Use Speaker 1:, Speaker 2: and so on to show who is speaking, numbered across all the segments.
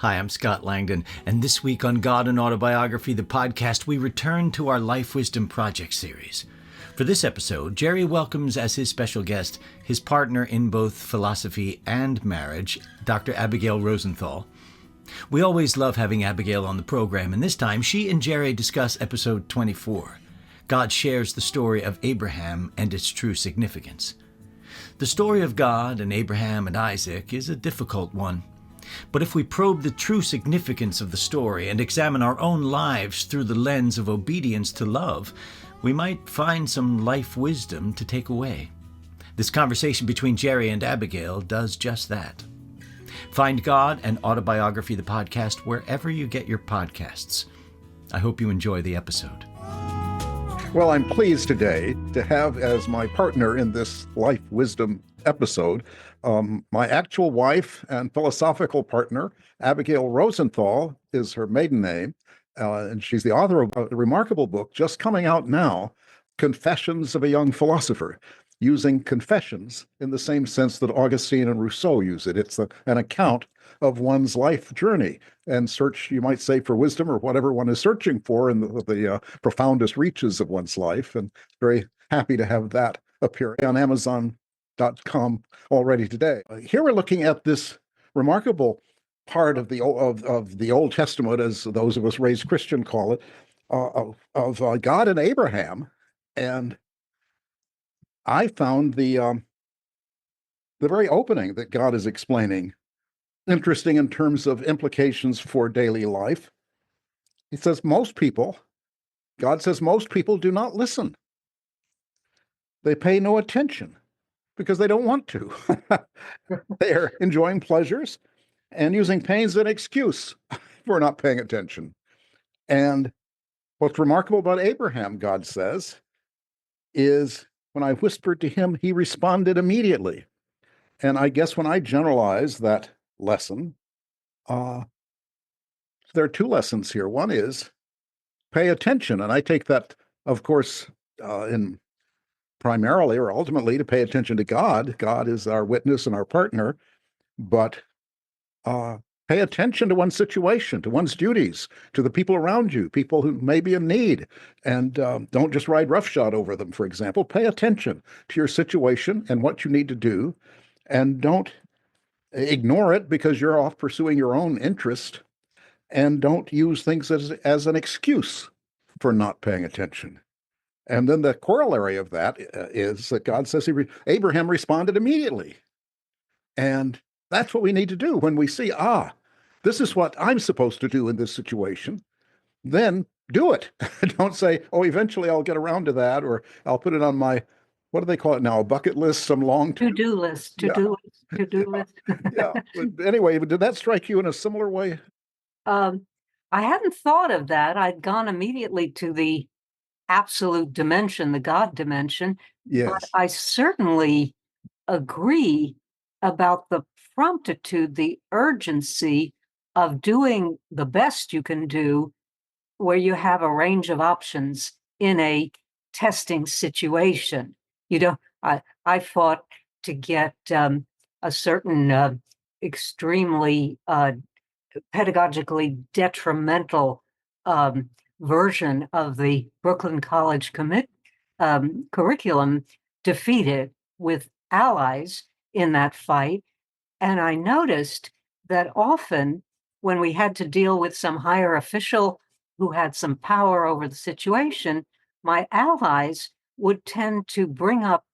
Speaker 1: Hi, I'm Scott Langdon, and this week on God and Autobiography, the podcast, we return to our Life Wisdom Project series. For this episode, Jerry welcomes as his special guest his partner in both philosophy and marriage, Dr. Abigail Rosenthal. We always love having Abigail on the program, and this time she and Jerry discuss episode 24. God shares the story of Abraham and its true significance. The story of God and Abraham and Isaac is a difficult one. But if we probe the true significance of the story and examine our own lives through the lens of obedience to love, we might find some life wisdom to take away. This conversation between Jerry and Abigail does just that. Find God and Autobiography, the podcast, wherever you get your podcasts. I hope you enjoy the episode.
Speaker 2: Well, I'm pleased today to have as my partner in this Life Wisdom episode my actual wife and philosophical partner. Abigail Rosenthal is her maiden name, and she's the author of a remarkable book just coming out now, Confessions of a Young Philosopher, using confessions in the same sense that Augustine and Rousseau use it. It's an account of one's life journey and search, you might say, for wisdom or whatever one is searching for in the profoundest reaches of one's life. And very happy to have that appear on Amazon.com already today. Here we're looking at this remarkable part of the Old Testament, as those of us raised Christian call it, of God and Abraham. And I found the very opening that God is explaining interesting in terms of implications for daily life. He says God says most people do not listen. They pay no attention because they don't want to. They're enjoying pleasures and using pain as an excuse for not paying attention. And what's remarkable about Abraham, God says, is when I whispered to him, he responded immediately. And I guess when I generalize that lesson, there are two lessons here. One is pay attention. And I take that, of course, in primarily or ultimately to pay attention to God. God is our witness and our partner. But pay attention to one's situation, to one's duties, to the people around you, people who may be in need. And don't just ride roughshod over them, for example. Pay attention to your situation and what you need to do. And don't ignore it because you're off pursuing your own interest. And don't use things as an excuse for not paying attention. And then the corollary of that is that God says Abraham responded immediately. And that's what we need to do when we see, this is what I'm supposed to do in this situation. Then do it. Don't say, eventually I'll get around to that, or I'll put it on my, what do they call it now, a bucket list, some long-term
Speaker 3: to-do list, to-do list.
Speaker 2: Yeah. But anyway, did that strike you in a similar way?
Speaker 3: I hadn't thought of that. I'd gone immediately to the absolute dimension, the God dimension.
Speaker 2: Yes.
Speaker 3: But I certainly agree about the promptitude, the urgency of doing the best you can do where you have a range of options in a testing situation. I fought to get a certain extremely pedagogically detrimental version of the Brooklyn College curriculum defeated with allies in that fight. And I noticed that often when we had to deal with some higher official who had some power over the situation, my allies would tend to bring up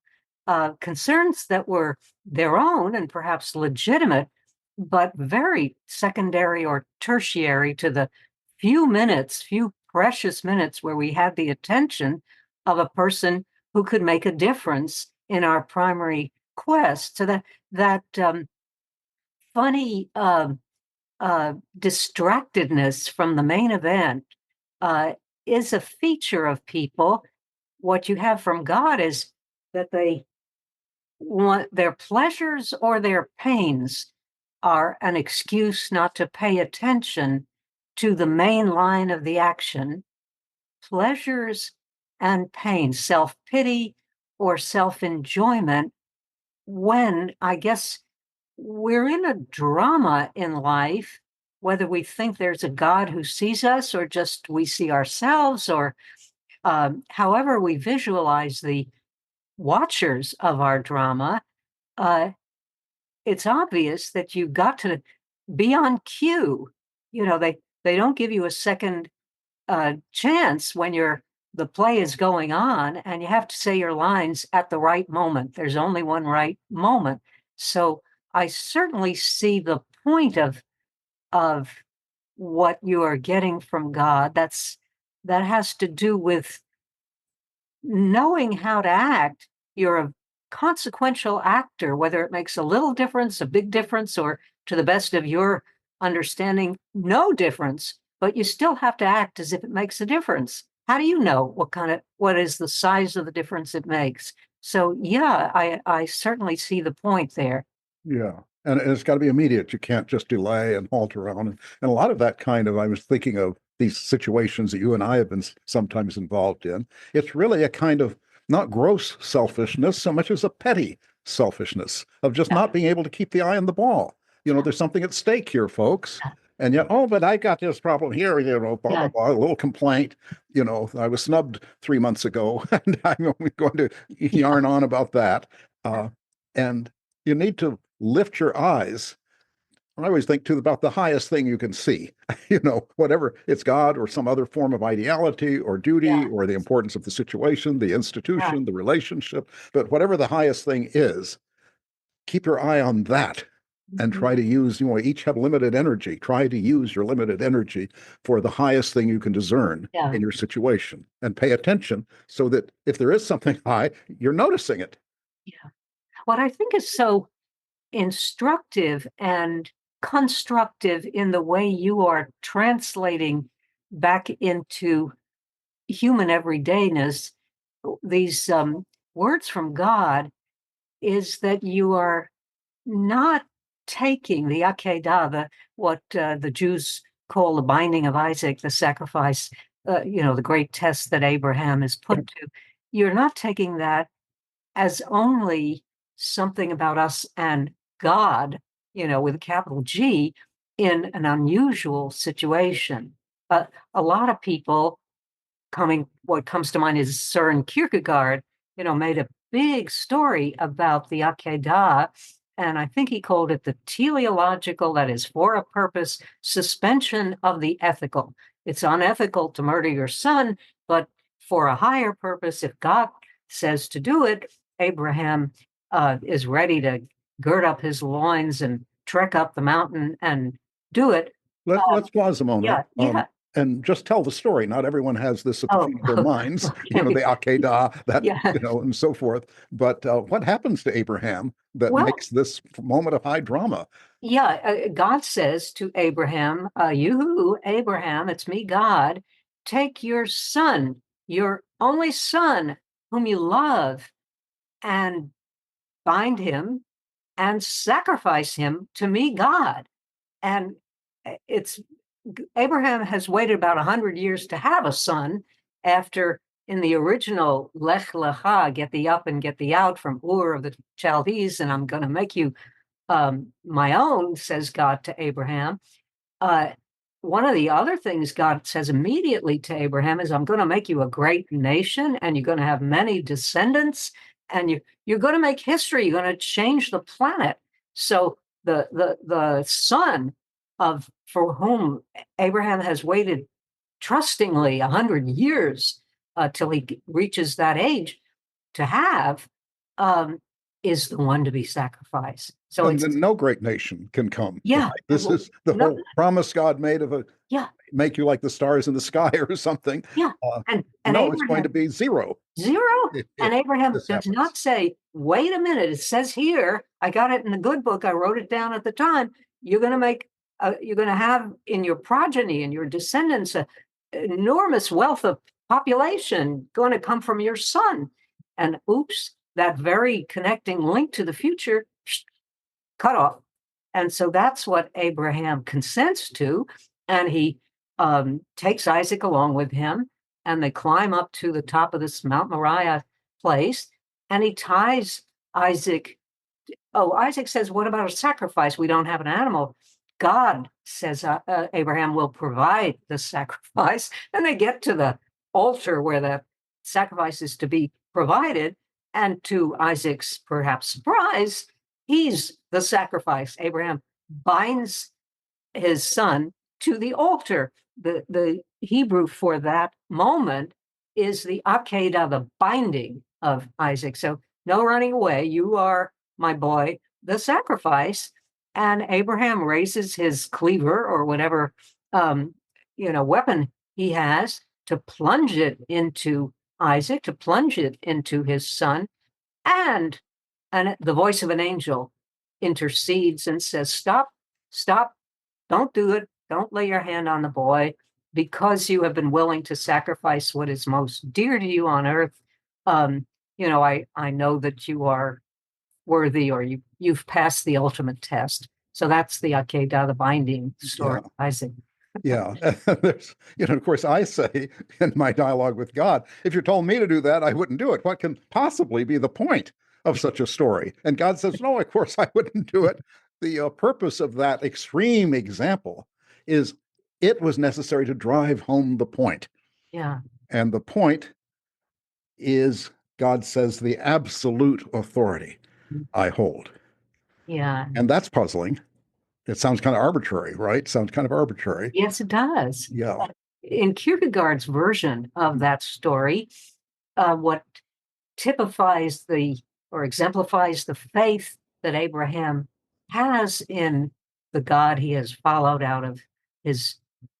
Speaker 3: concerns that were their own and perhaps legitimate, but very secondary or tertiary to the few precious minutes where we had the attention of a person who could make a difference in our primary quest. So that funny distractedness from the main event is a feature of people. What you have from God is that they want their pleasures or their pains are an excuse not to pay attention to the main line of the action. Pleasures and pains, self-pity or self-enjoyment, when I guess we're in a drama in life whether we think there's a God who sees us or just we see ourselves, or however we visualize the watchers of our drama, it's obvious that you've got to be on cue. They don't give you a second chance when the play is going on, and you have to say your lines at the right moment. There's only one right moment. So I certainly see the point of what you are getting from God. That has to do with knowing how to act. You're a consequential actor, whether it makes a little difference, a big difference, or to the best of your understanding, no difference, but you still have to act as if it makes a difference. How do you know what is the size of the difference it makes? So yeah, I certainly see the point there.
Speaker 2: Yeah. And it's got to be immediate. You can't just delay and halt around. And a lot of that I was thinking of these situations that you and I have been sometimes involved in. It's really a kind of not gross selfishness so much as a petty selfishness of just not being able to keep the eye on the ball. There's something at stake here, folks. And yet, oh, but I got this problem here, blah, blah, blah, a little complaint. I was snubbed 3 months ago, and I'm only going to yarn on about that. And you need to lift your eyes. I always think too about the highest thing you can see, whatever it's God or some other form of ideality or duty or the importance of the situation, the institution, the relationship, but whatever the highest thing is, keep your eye on that and try to use, each have limited energy. Try to use your limited energy for the highest thing you can discern in your situation, and pay attention so that if there is something high, you're noticing it.
Speaker 3: Yeah. What I think is so instructive and constructive in the way you are translating back into human everydayness these words from God is that you are not taking the Akedah, what the Jews call the binding of Isaac, the sacrifice, the great test that Abraham is put to. You're not taking that as only something about us and God, with a capital G, in an unusual situation. But a lot of people what comes to mind is Søren Kierkegaard, made a big story about the Akedah, and I think he called it the teleological, that is, for a purpose, suspension of the ethical. It's unethical to murder your son, but for a higher purpose, if God says to do it, Abraham is ready to gird up his loins and trek up the mountain and do it.
Speaker 2: Let's pause a moment.
Speaker 3: Yeah.
Speaker 2: And just tell the story. Not everyone has this at the feet of their minds,
Speaker 3: Okay.
Speaker 2: the Akedah, and so forth. But what happens to Abraham that makes this moment of high drama?
Speaker 3: Yeah, God says to Abraham, you, Abraham, it's me, God, take your son, your only son, whom you love, and bind him and sacrifice him to me, God. And Abraham has waited about 100 years to have a son after, in the original Lech Lecha, get thee up and get thee out from Ur of the Chaldees, and I'm going to make you my own, says God to Abraham. One of the other things God says immediately to Abraham is, I'm going to make you a great nation, and you're going to have many descendants, and you're going to make history. You're going to change the planet. So the son for whom Abraham has waited trustingly 100 years till he reaches that age to have, is the one to be sacrificed. So
Speaker 2: and then no great nation can come.
Speaker 3: Yeah.
Speaker 2: Right? This is the whole promise God made of make you like the stars in the sky or something.
Speaker 3: Yeah. And
Speaker 2: no,
Speaker 3: Abraham,
Speaker 2: it's going to be zero.
Speaker 3: And Abraham does not say, wait a minute, it says here, I got it in the good book, I wrote it down at the time, you're going to have in your progeny and your descendants an enormous wealth of population going to come from your son. And oops, that very connecting link to the future, cut off. And so that's what Abraham consents to. And he takes Isaac along with him, and they climb up to the top of this Mount Moriah place, and he ties Isaac. Oh, Isaac says, what about a sacrifice? We don't have an animal. God says Abraham will provide the sacrifice. And they get to the altar where the sacrifice is to be provided. And to Isaac's perhaps surprise, he's the sacrifice. Abraham binds his son to the altar. The Hebrew for that moment is the Akedah, the binding of Isaac. So no running away. You are my boy, the sacrifice. And Abraham raises his cleaver or whatever weapon he has to plunge it into Isaac, to plunge it into his son. And the voice of an angel intercedes and says, stop, don't do it. Don't lay your hand on the boy, because you have been willing to sacrifice what is most dear to you on earth. I know that you are worthy, or you've passed the ultimate test. So that's the Akedah, the binding story,
Speaker 2: Yeah.
Speaker 3: Isaac.
Speaker 2: Yeah. There's, of course, I say in my dialogue with God, if you told me to do that, I wouldn't do it. What can possibly be the point of such a story? And God says, no, of course I wouldn't do it. The purpose of that extreme example is it was necessary to drive home the point.
Speaker 3: Yeah.
Speaker 2: And the point is, God says, the absolute authority I hold.
Speaker 3: Yeah.
Speaker 2: And that's puzzling. It sounds kind of arbitrary, right? Sounds kind of arbitrary.
Speaker 3: Yes, it does.
Speaker 2: Yeah.
Speaker 3: In Kierkegaard's version of that story, what typifies or exemplifies the faith that Abraham has in the God he has followed out of his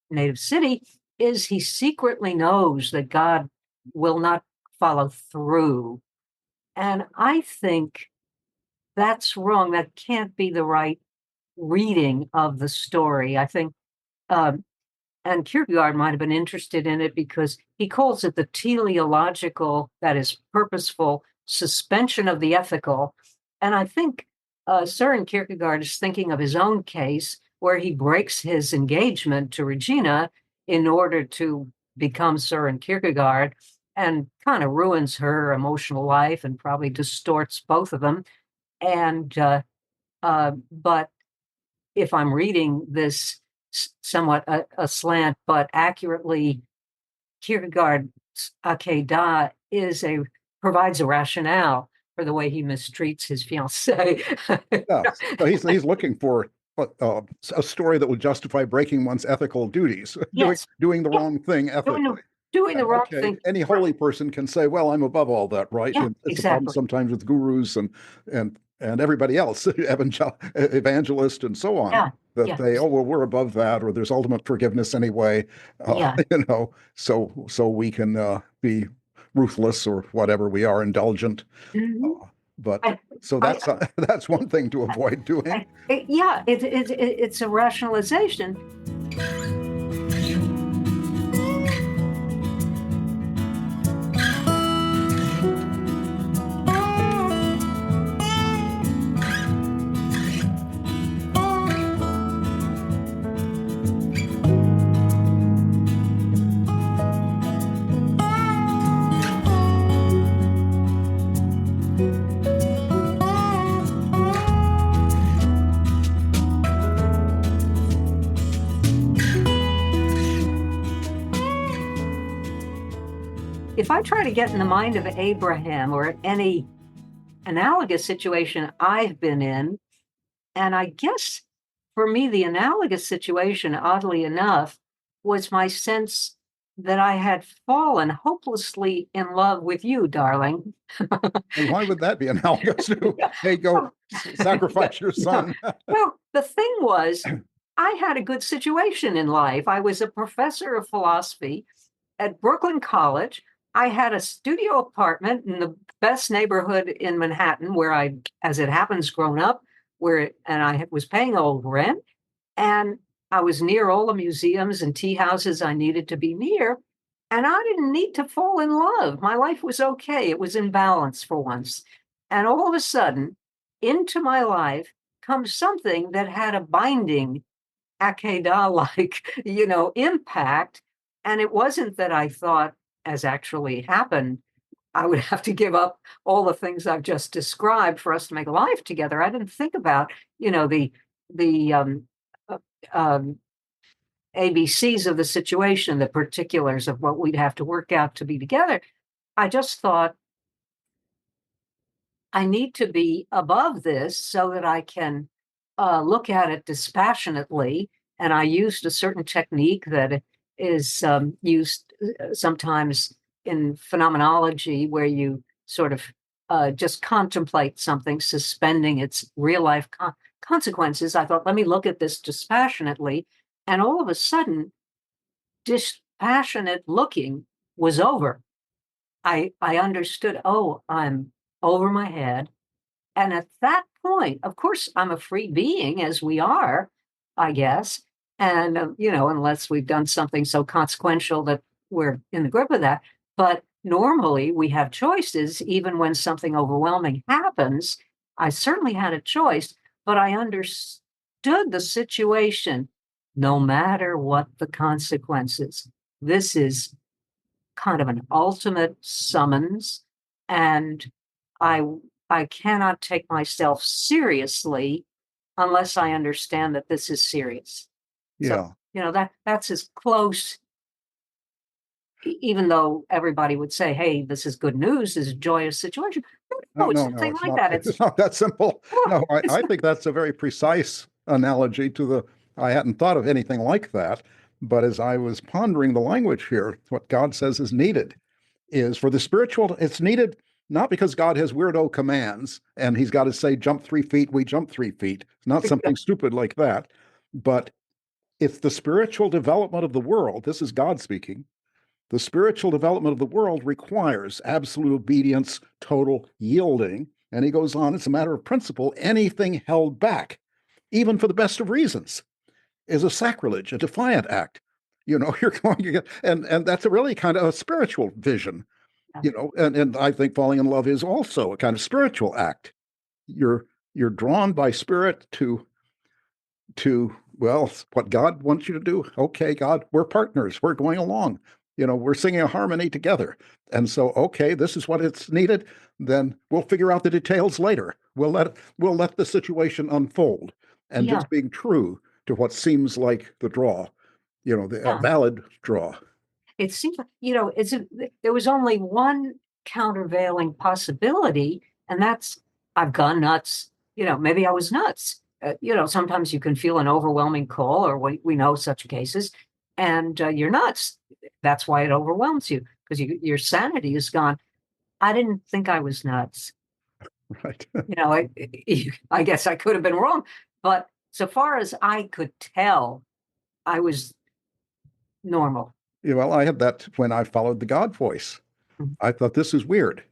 Speaker 3: native city is he secretly knows that God will not follow through. And I think that's wrong. That can't be the right reading of the story. I think, and Kierkegaard might have been interested in it because he calls it the teleological, that is, purposeful suspension of the ethical. And I think Søren Kierkegaard is thinking of his own case where he breaks his engagement to Regina in order to become Søren Kierkegaard, and kind of ruins her emotional life and probably distorts both of them. And but if I'm reading this somewhat aslant, but accurately, Kierkegaard's Akedah provides a rationale for the way he mistreats his fiancée.
Speaker 2: Yeah. So he's looking for a story that would justify breaking one's ethical duties,
Speaker 3: Yes.
Speaker 2: doing the wrong thing ethically.
Speaker 3: Doing the wrong thing.
Speaker 2: Any holy person can say, well, I'm above all that, right?
Speaker 3: Yeah,
Speaker 2: It's a problem sometimes with gurus and everybody else, evangelists and so on, that they, well, we're above that, or there's ultimate forgiveness anyway, so we can be ruthless or whatever we are, indulgent. So that's one thing to avoid doing.
Speaker 3: It's a rationalization. If I try to get in the mind of Abraham or any analogous situation I've been in, and I guess for me, the analogous situation, oddly enough, was my sense that I had fallen hopelessly in love with you, darling.
Speaker 2: And why would that be analogous to, hey, go sacrifice your son?
Speaker 3: Well, the thing was, I had a good situation in life. I was a professor of philosophy at Brooklyn College. I had a studio apartment in the best neighborhood in Manhattan, where I, as it happens, grown up, and I was paying old rent, and I was near all the museums and tea houses I needed to be near, and I didn't need to fall in love. My life was okay. It was in balance for once. And all of a sudden, into my life comes something that had a binding Akedah-like, impact. And it wasn't that I thought, as actually happened, I would have to give up all the things I've just described for us to make life together. I didn't think about, the um, ABCs of the situation, the particulars of what we'd have to work out to be together. I just thought, I need to be above this so that I can look at it dispassionately. And I used a certain technique that is used sometimes in phenomenology, where you sort of just contemplate something, suspending its real life consequences. I thought, let me look at this dispassionately. And all of a sudden, dispassionate looking was over. I understood, oh, I'm over my head. And at that point, of course, I'm a free being, as we are, I guess. And, unless we've done something so consequential that we're in the grip of that. But normally we have choices, even when something overwhelming happens. I certainly had a choice, but I understood the situation, no matter what the consequences. This is kind of an ultimate summons, and I I cannot take myself seriously unless I understand that this is serious. So,
Speaker 2: Yeah.
Speaker 3: that's as close, even though everybody would say, hey, this is good news, this is a joyous situation.
Speaker 2: No,
Speaker 3: No, it's
Speaker 2: no, no,
Speaker 3: nothing
Speaker 2: it's
Speaker 3: like
Speaker 2: not.
Speaker 3: that.
Speaker 2: It's not that simple. No,
Speaker 3: It's
Speaker 2: I
Speaker 3: not.
Speaker 2: think that's a very precise analogy to the. I hadn't thought of anything like that, but as I was pondering the language here, what God says is needed is for the spiritual. It's needed not because God has weirdo commands and He's got to say jump 3 feet, we jump 3 feet. It's not something stupid like that, but it's the spiritual development of the world. This is God speaking. The spiritual development of the world requires absolute obedience, total yielding. And he goes on, it's a matter of principle. Anything held back, even for the best of reasons, is a sacrilege, a defiant act. You're going to get, and that's a really kind of a spiritual vision, and I think falling in love is also a kind of spiritual act. You're you're drawn by spirit to well, what God wants you to do. Okay, God, we're partners. We're going along. We're singing a harmony together. And so, okay, this is what it's needed. Then we'll figure out the details later. We'll let the situation unfold. And
Speaker 3: Yeah,
Speaker 2: just being true to what seems like the draw, the
Speaker 3: yeah.
Speaker 2: valid draw.
Speaker 3: It seems like, there was only one countervailing possibility, and that's I've gone nuts. Maybe I was nuts. Sometimes you can feel an overwhelming call, or we know such cases, and you're nuts. That's why it overwhelms you, because your sanity is gone. I didn't think I was nuts.
Speaker 2: Right.
Speaker 3: I guess I could have been wrong, but so far as I could tell, I was normal.
Speaker 2: Well, I had that when I followed the God voice.
Speaker 3: Mhm.
Speaker 2: I thought this is weird,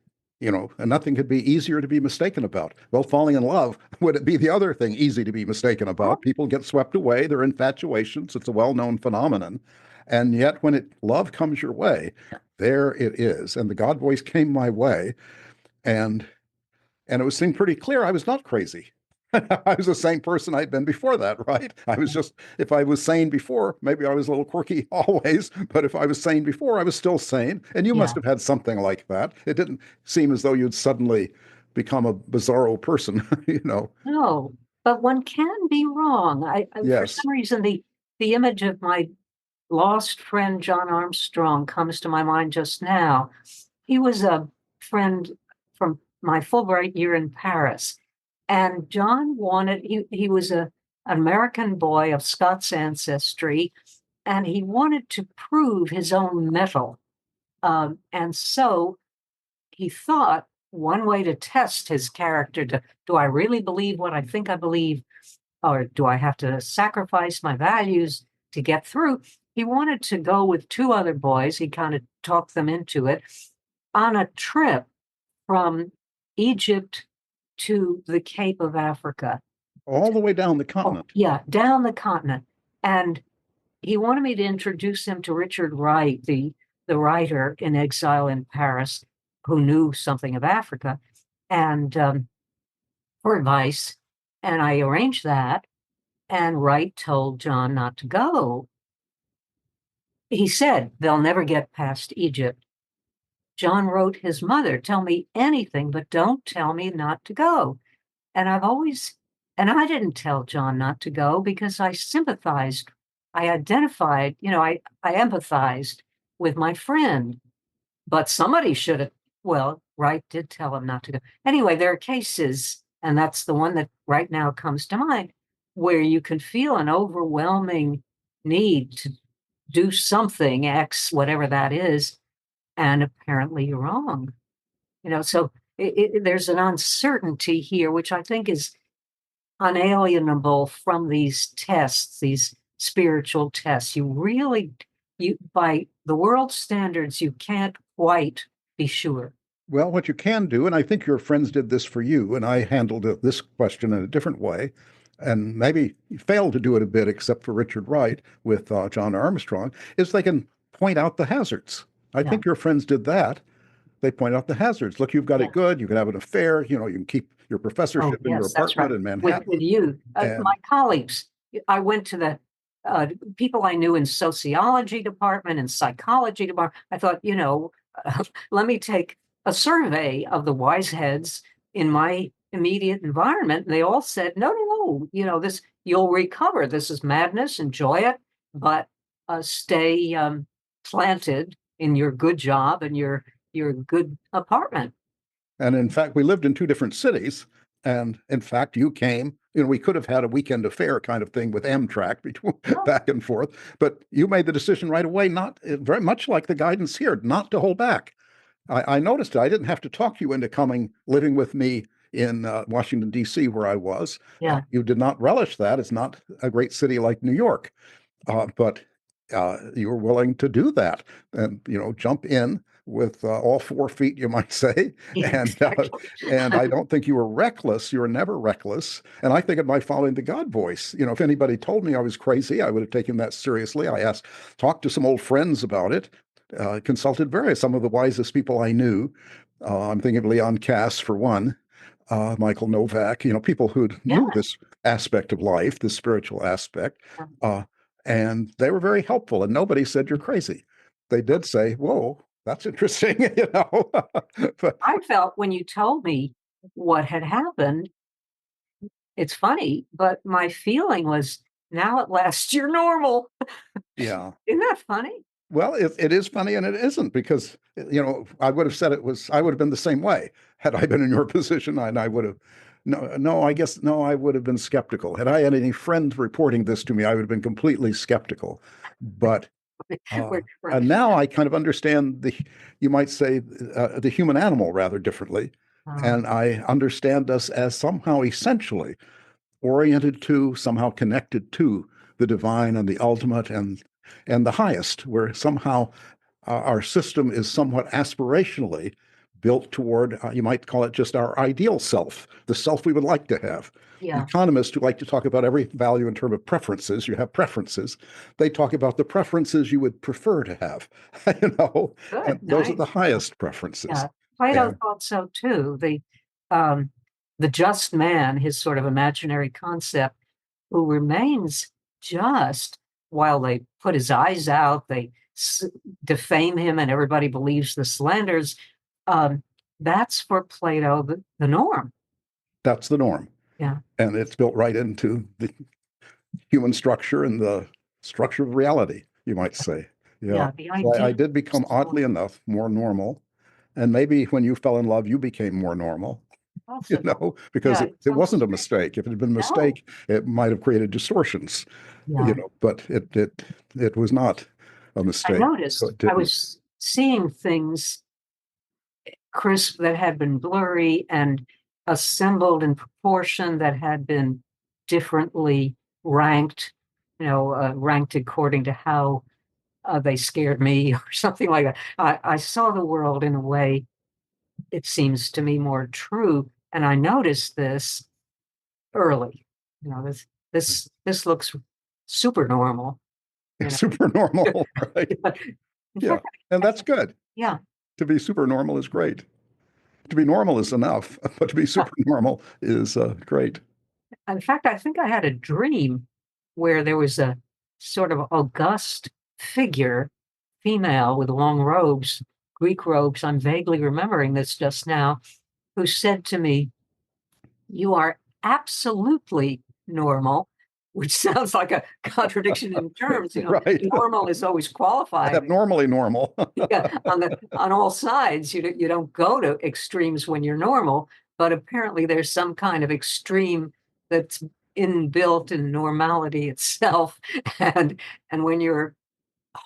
Speaker 2: and nothing could be easier to be mistaken about. Well, falling in love would it be the other thing easy to be mistaken
Speaker 3: Oh,
Speaker 2: about? People get swept away, they're infatuations. It's a well-known phenomenon. And yet when love comes your way, there it is. And the God voice came my way, and and it was seemed pretty clear I was not crazy. I was the same person I'd been before that, right? I was just, if I was sane before, maybe I was a little quirky always, but if I was sane before, I was still sane. And you must
Speaker 3: yeah.
Speaker 2: have had something like that. It didn't seem as though you'd suddenly become a bizarro person.
Speaker 3: No, but one can be wrong. For
Speaker 2: Yes.
Speaker 3: some reason, the image of my lost friend John Armstrong comes to my mind just now. He was a friend from my Fulbright year in Paris, and John he was an American boy of Scots ancestry, and he wanted to prove his own mettle. And so he thought one way to test his character, do I really believe what I think I believe, or do I have to sacrifice my values to get through? He wanted to go with two other boys. He kind of talked them into it on a trip from Egypt to the Cape of Africa.
Speaker 2: All the way down the
Speaker 3: Oh,
Speaker 2: continent.
Speaker 3: yeah, down the continent. And he wanted me to introduce him to Richard Wright, the writer in exile in Paris, who knew something of Africa, and for advice. And I arranged that. And Wright told John not to go. He said they'll never get past Egypt. John wrote his mother, tell me anything, but don't tell me not to go. And I've always And I didn't tell John not to go because I sympathized. I identified, I empathized with my friend. But somebody should have, well, Wright did tell him not to go. Anyway, there are cases, and that's the one that right now comes to mind, where you can feel an overwhelming need to do something, X, whatever that is, and apparently you're wrong. So there's an uncertainty here, which I think is unalienable from these tests, these spiritual tests. By the world's standards, you can't quite be sure.
Speaker 2: Well, what you can do, and I think your friends did this for you, and I handled this question in a different way, and maybe failed to do it a bit, except for Richard Wright with John Armstrong, is they can point out the hazards. I think your friends did that. They point out the hazards. Look, you've got it good. You can have an affair. You can keep your professorship in your apartment in Manhattan.
Speaker 3: With you, my colleagues. I went to the people I knew in sociology department and psychology department. I thought, let me take a survey of the wise heads in my immediate environment. And they all said, no, this, you'll recover. This is madness. Enjoy it, but stay planted in your good job and your good apartment.
Speaker 2: And in fact, we lived in two different cities. And in fact, you came, we could have had a weekend affair kind of thing with Amtrak between back and forth, but you made the decision right away, not very much like the guidance here, not to hold back. I noticed it. I didn't have to talk you into living with me in Washington, D.C., where I was.
Speaker 3: Yeah.
Speaker 2: You did not relish that. It's not a great city like New York, but you were willing to do that and, jump in with all 4 feet, you might say.
Speaker 3: Exactly.
Speaker 2: And I don't think you were reckless. You were never reckless. And I think of my following the God voice. If anybody told me I was crazy, I would have taken that seriously. I talked to some old friends about it, consulted some of the wisest people I knew. I'm thinking of Leon Cass for one, Michael Novak, people who knew this aspect of life, this spiritual aspect. And they were very helpful. And nobody said you're crazy. They did say, whoa, that's interesting, But
Speaker 3: I felt when you told me what had happened, it's funny, but my feeling was, now at last you're normal.
Speaker 2: yeah.
Speaker 3: Isn't that funny?
Speaker 2: Well, it is funny and it isn't, because, I would have said I would have been the same way had I been in your position, and I would have, I would have been skeptical. Had I had any friends reporting this to me, I would have been completely skeptical. But and now I kind of understand you might say, the human animal rather differently. And I understand us as somehow essentially oriented to, somehow connected to the divine and the ultimate and the highest, where somehow our system is somewhat aspirationally built toward, you might call it just our ideal self, the self we would like to have.
Speaker 3: Yeah.
Speaker 2: Economists who like to talk about every value in terms of preferences, you have preferences, they talk about the preferences you would prefer to have,
Speaker 3: Good,
Speaker 2: and those are the highest preferences.
Speaker 3: Yeah. Plato thought so too. The just man, his sort of imaginary concept, who remains just while they put his eyes out, they defame him, and everybody believes the slanders. That's for Plato the norm.
Speaker 2: That's the norm.
Speaker 3: Yeah.
Speaker 2: And it's built right into the human structure and the structure of reality, you might say. Yeah. So I did become, oddly enough, more normal. And maybe when you fell in love, you became more normal, because it wasn't a mistake. If it had been a mistake, it might have created distortions, but it was not a mistake.
Speaker 3: I noticed I was seeing things crisp that had been blurry and assembled in proportion that had been differently ranked, ranked according to how they scared me or something like that. I saw the world in a way, it seems to me, more true. And I noticed this early. This looks super normal.
Speaker 2: Super normal, right? Yeah. And that's good.
Speaker 3: Yeah.
Speaker 2: To be super normal is great. To be normal is enough, but to be super normal is great.
Speaker 3: In fact, I think I had a dream where there was a sort of august figure, female with long robes, Greek robes. I'm vaguely remembering this just now, who said to me, "You are absolutely normal, which sounds like a contradiction in terms.
Speaker 2: Right.
Speaker 3: Normal is always qualified.
Speaker 2: Abnormally normal.
Speaker 3: Yeah, on all sides. You don't go to extremes when you're normal, but apparently there's some kind of extreme that's inbuilt in normality itself. And when you're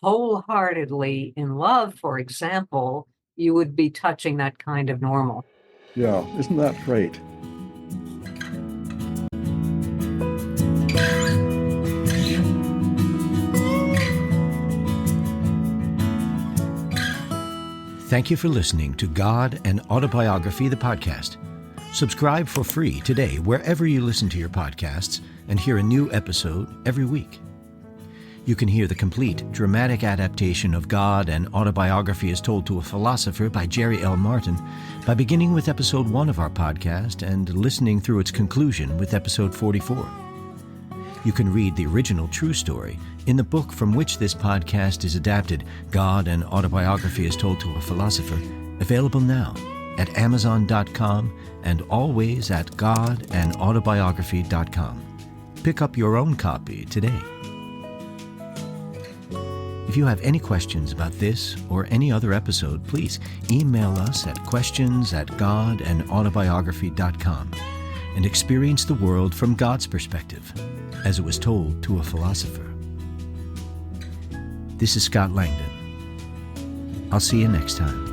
Speaker 3: wholeheartedly in love, for example, you would be touching that kind of normal.
Speaker 2: Yeah, isn't that great?
Speaker 1: Thank you for listening to God and Autobiography, the podcast. Subscribe for free today wherever you listen to your podcasts and hear a new episode every week. You can hear the complete dramatic adaptation of God and Autobiography as Told to a Philosopher by Jerry L. Martin by beginning with episode 1 of our podcast and listening through its conclusion with episode 44. You can read the original true story in the book from which this podcast is adapted, God and Autobiography as Told to a Philosopher, available now at Amazon.com and always at godandautobiography.com. Pick up your own copy today. If you have any questions about this or any other episode, please email us at questions@godandautobiography.com and experience the world from God's perspective, as it was told to a philosopher. This is Scott Langdon. I'll see you next time.